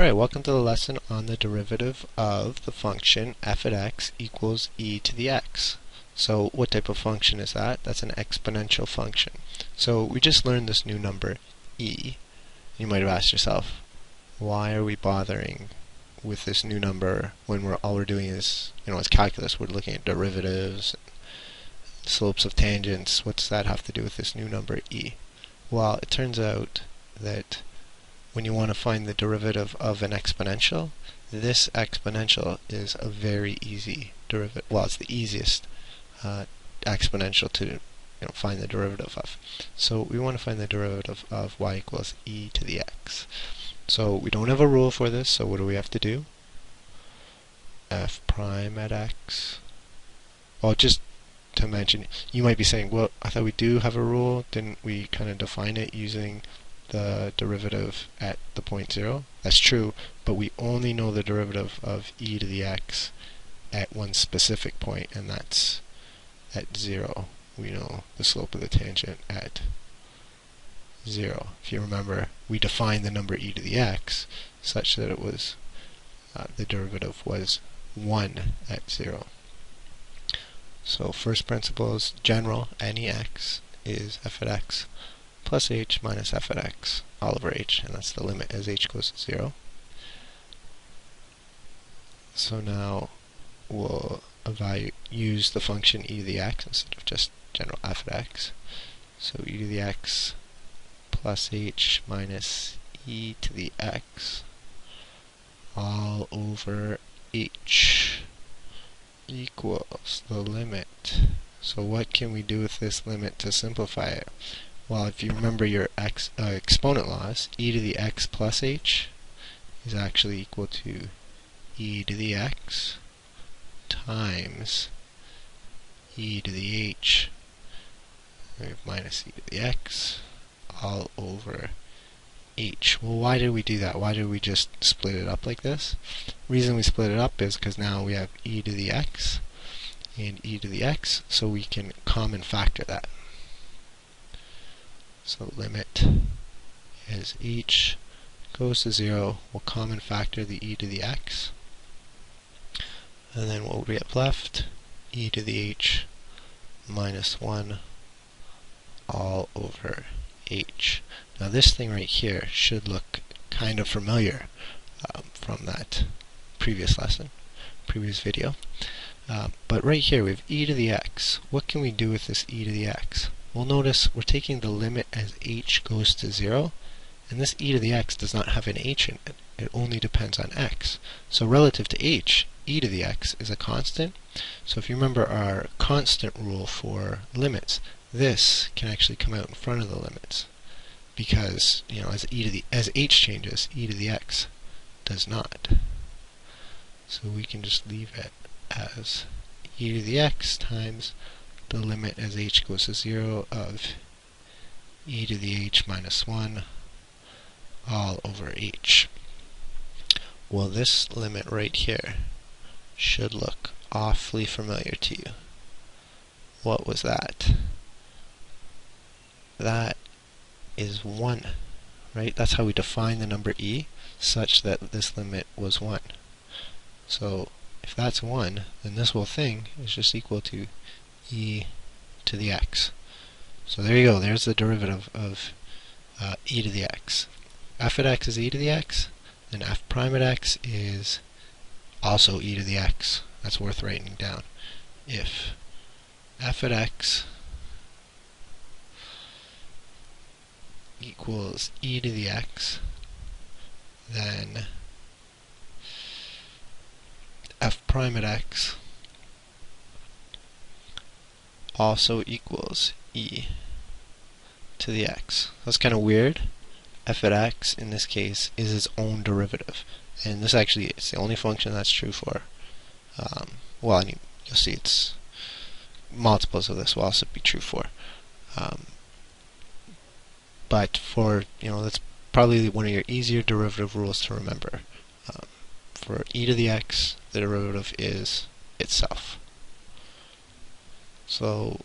Alright, welcome to the lesson on the derivative of the function f at x equals e to the x. So what type of function is that? That's an exponential function. So we just learned this new number, e. You might have asked yourself, why are we bothering with this new number when all we're doing is, it's calculus. We're looking at derivatives, slopes of tangents. What's that have to do with this new number, e? Well, it turns out that when you want to find the derivative of an exponential, this exponential is a very easy derivative. Well, it's the easiest exponential to find the derivative of. So we want to find the derivative of y equals e to the x. So we don't have a rule for this, so what do we have to do? F prime at x. Well, just to mention, you might be saying, well, I thought we do have a rule. Didn't we kind of define it using the derivative at the point 0? That's true, but we only know the derivative of e to the x at one specific point, and that's at 0. We know the slope of the tangent at 0. If you remember, we defined the number e to the x such that it was the derivative was 1 at 0. So first principle is general. Any x is f at x plus h minus f at x all over h, and that's the limit as h goes to 0. So now we'll use the function e to the x instead of just general f at x. So e to the x plus h minus e to the x all over h equals the limit. So what can we do with this limit to simplify it? Well, if you remember your exponent laws, e to the x plus h is actually equal to e to the x times e to the h. We have minus e to the x all over h. Well, why did we do that? Why did we just split it up like this? The reason we split it up is because now we have e to the x and e to the x, so we can common factor that. So limit as h goes to 0, we'll common factor the e to the x, and then what would we have left? E to the h minus 1 all over h. Now this thing right here should look kind of familiar from that previous lesson, previous video. But right here we have e to the x. What can we do with this e to the x? Well, notice we're taking the limit as h goes to 0, and this e to the x does not have an h in it. It only depends on x. So relative to h, e to the x is a constant. So if you remember our constant rule for limits, this can actually come out in front of the limits, because as h changes, e to the x does not. So we can just leave it as e to the x times the limit as h goes to 0 of e to the h minus 1 all over h. Well, this limit right here should look awfully familiar to you. What was that? That is 1, right? That's how we define the number e, such that this limit was 1. So if that's 1, then this whole thing is just equal to e to the x. So there you go, there's the derivative of e to the x. F at x is e to the x, then f prime at x is also e to the x. That's worth writing down. If f at x equals e to the x, then f prime at x also equals e to the x. That's kind of weird. F at x in this case is its own derivative, and this actually is the only function that's true for. Well, you'll see it's multiples of this will also be true for. But for that's probably one of your easier derivative rules to remember. For e to the x, the derivative is itself. So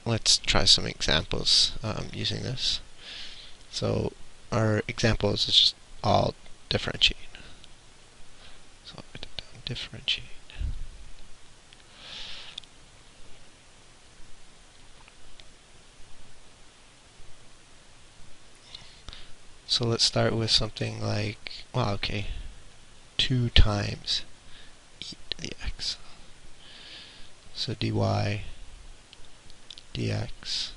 let's try some examples using this. So our examples is just all differentiate. differentiate. So let's start with something like, well, okay, 2 times e to the x. So dy dx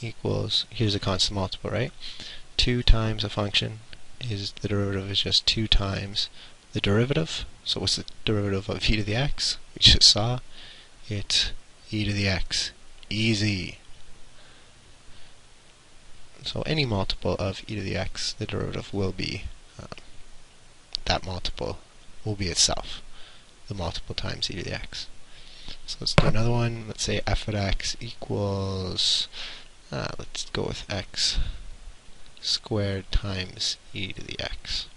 equals, here's a constant multiple, right? 2 times a function is, the derivative is just 2 times the derivative. So what's the derivative of e to the x? We just saw it's e to the x. Easy. So any multiple of e to the x, the derivative will be, that multiple will be itself, the multiple times e to the x. So let's do another one. Let's say f of x equals, let's go with x squared times e to the x.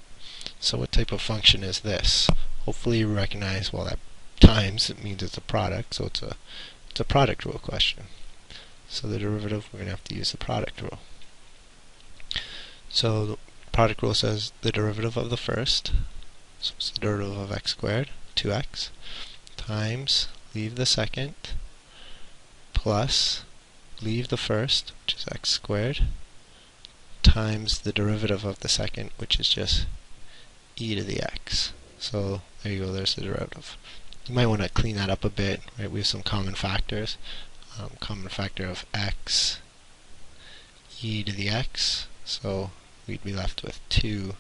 So what type of function is this? Hopefully you recognize, well, that times, it means it's a product, so it's a product rule question. So the derivative, we're going to have to use the product rule. So the product rule says the derivative of the first, so it's the derivative of x squared, 2x, times, leave the second, plus, leave the first, which is x squared, times the derivative of the second, which is just e to the x. So there you go, there's the derivative. You might want to clean that up a bit, right? We have some common factors. Common factor of x e to the x, so we'd be left with 2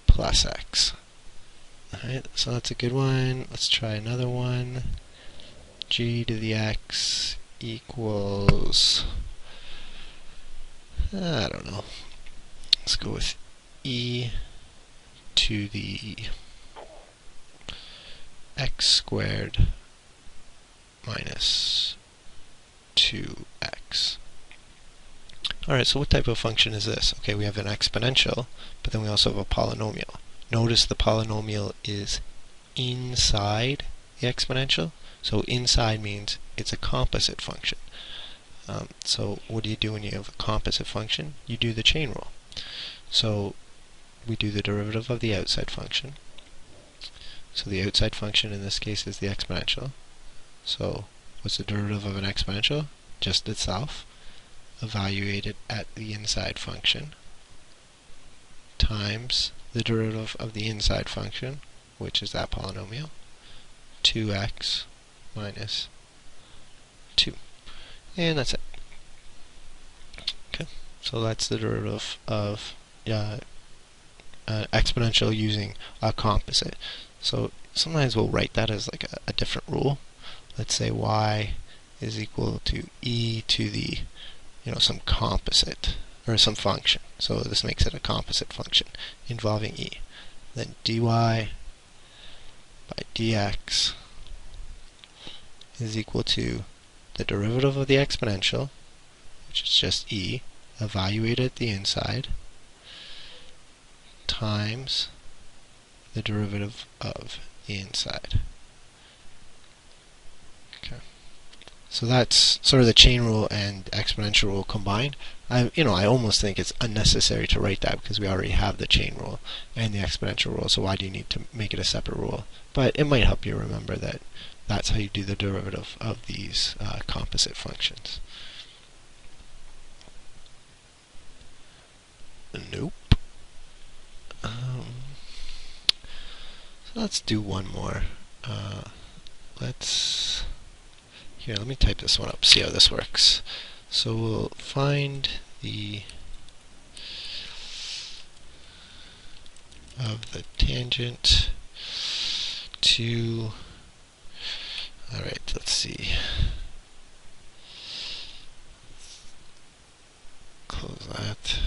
plus x. Alright, so that's a good one. Let's try another one. G to the x equals, I don't know, let's go with e to the x squared minus 2x. Alright, so what type of function is this? Okay, we have an exponential, but then we also have a polynomial. Notice the polynomial is inside the exponential. So inside means it's a composite function. So what do you do when you have a composite function? You do the chain rule. So we do the derivative of the outside function. So the outside function in this case is the exponential. So what's the derivative of an exponential? Just itself, evaluated at the inside function, times the derivative of the inside function, which is that polynomial, 2x minus 2. And that's it. Okay, so that's the derivative of exponential using a composite. So sometimes we'll write that as like a different rule. Let's say y is equal to e to the, some composite, or some function. So this makes it a composite function involving e. Then dy by dx is equal to the derivative of the exponential, which is just e, evaluated at the inside, times the derivative of the inside. Okay. So that's sort of the chain rule and exponential rule combined. I almost think it's unnecessary to write that because we already have the chain rule and the exponential rule, so why do you need to make it a separate rule? But it might help you remember that that's how you do the derivative of these composite functions. Nope. So let's do one more. Let me type this one up, see how this works. So we'll find the of the tangent to, alright, let's see. Close that.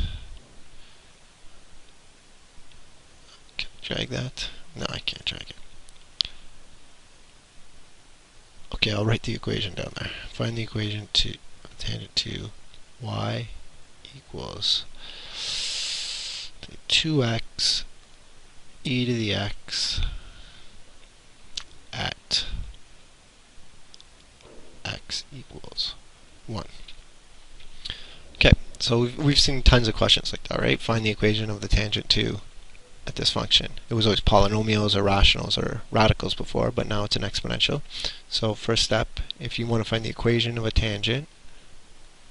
Can I drag that? No, I can't drag it. Okay, I'll write the equation down there. Find the equation to tangent to y equals 2x e to the x at x equals 1. Okay, so we've seen tons of questions like that, right? Find the equation of the tangent to at this function. It was always polynomials or rationals or radicals before, but now it's an exponential. So first step, if you want to find the equation of a tangent,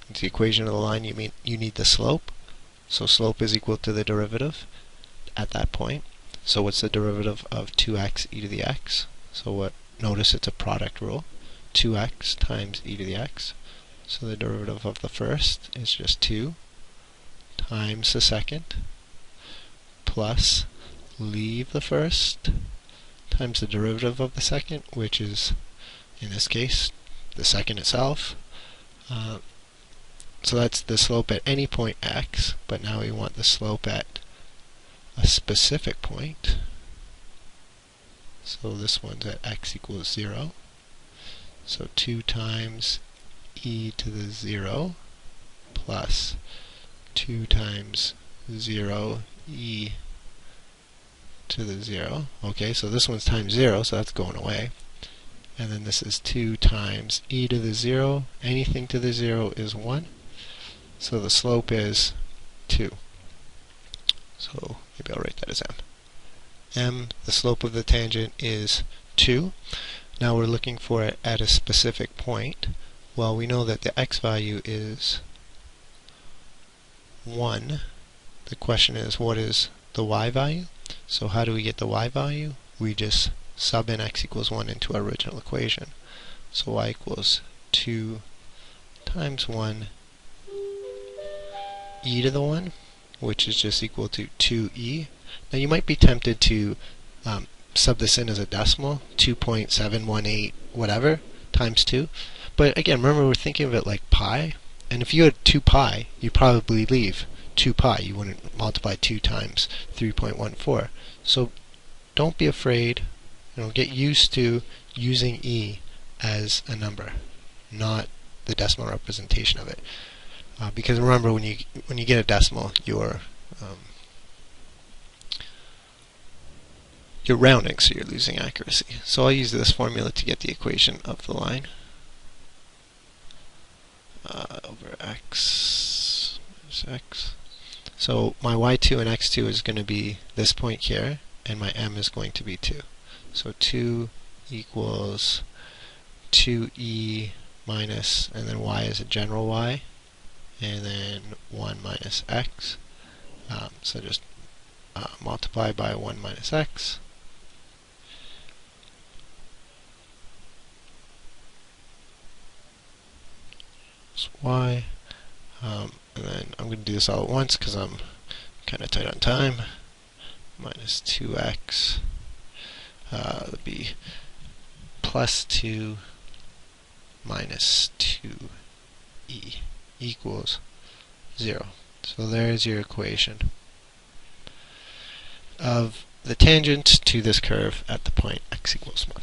it's the equation of the line, you need the slope. So slope is equal to the derivative at that point. So what's the derivative of 2x e to the x? So notice it's a product rule. 2x times e to the x. So the derivative of the first is just 2 times the second plus leave the first times the derivative of the second, which is, in this case, the second itself. So that's the slope at any point x, but now we want the slope at a specific point. So this one's at x equals 0. So 2 times e to the 0 plus 2 times 0 e to the 0. Okay, so this one's times 0, so that's going away. And then this is 2 times e to the 0. Anything to the 0 is 1. So the slope is 2. So maybe I'll write that as m. M, the slope of the tangent, is 2. Now we're looking for it at a specific point. Well, we know that the x value is 1. The question is, what is the y value? So how do we get the y value? We just sub in x equals 1 into our original equation. So y equals 2 times 1 e to the 1, which is just equal to 2e. Now you might be tempted to sub this in as a decimal, 2.718 whatever times 2. But again, remember, we're thinking of it like pi, and if you had 2 pi, you'd probably leave 2 pi. You wouldn't multiply 2 times 3.14. So don't be afraid. Get used to using e as a number, not the decimal representation of it. Because remember, when you get a decimal, you're rounding, so you're losing accuracy. So I'll use this formula to get the equation of the line. Over x minus x. So my y2 and x2 is going to be this point here, and my m is going to be 2. So 2 equals 2e minus, and then y is a general y, and then 1 minus x. So just multiply by 1 minus x. Y, and then I'm going to do this all at once because I'm kind of tight on time. Minus 2x would be plus 2 minus 2e equals 0. So there's your equation of the tangent to this curve at the point x equals 1.